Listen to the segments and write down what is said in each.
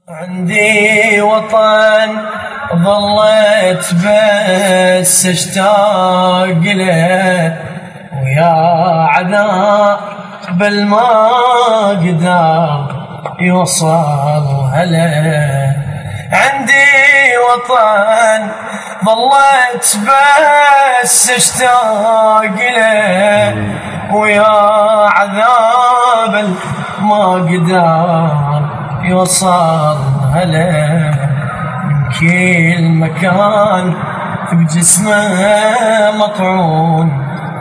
عندي وطن ظليت بس اشتاق له، ويا عذاب ما قدر يوصل هله. عندي وطن ظليت بس اشتاق له، ويا عذاب ما قدر يوصل هلا. من كل مكان بجسمه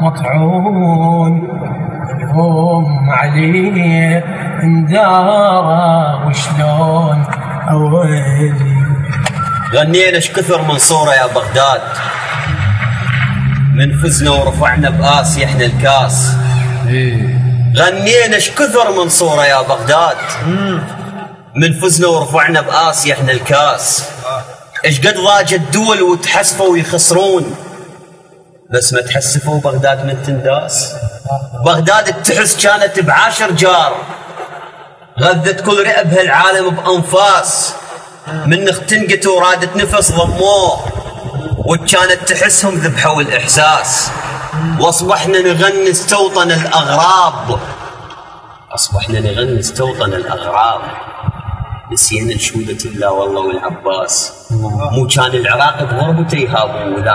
مطعون هم عليه انداره وشلون اولي. غنينا ايش كثر من صورة يا بغداد، من فزنا ورفعنا بآسيا احنا الكاس. غنينا ايش كثر من صورة يا بغداد، من فزنا ورفعنا بآسيا احنا الكاس. ايش قد ضاجت دول وتحسفوا ويخسرون، بس ما تحسفوا بغداد من تنداس. بغداد تحس كانت بعاشر جار، غذت كل رئب هالعالم بأنفاس. من اختنقت ورادت نفس ضموه، وكانت تحسهم ذبحوا الإحساس. واصبحنا نغني استوطن الأغراب، أصبحنا نغني استوطن الأغراب. نسينا نشودة الله والله والعباس. مو كان العراق بغربته يهابون،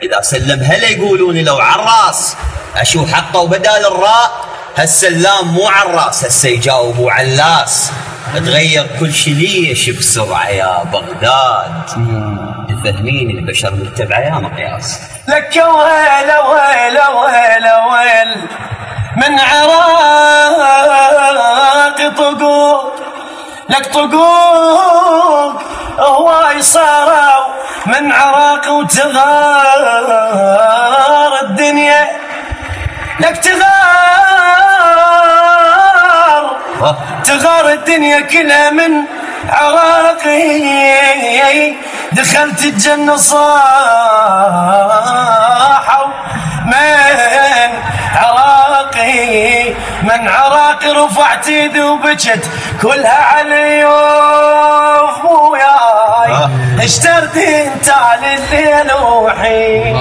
إذا سلم هلا يقولون لو عالراس. أشو حقه بدال الراء، هالسلام مو عالراس، هسه يجاوبوا عاللاس. تغير كل شي ليش بسرعة يا بغداد، تفهمين البشر متبعة يا مقياس. لك ويل ويل ويل ويل من عراق طقوق، لك طقوق هواي صاروا من عراق وتغار الدنيا. لك تغار الدنيا كلها من عراقي. دخلت الجنة صاحوا من عراقي، من عراقي رفعت ايدي وبجت كلها علي وياي. اشترت انت على الليل وحي.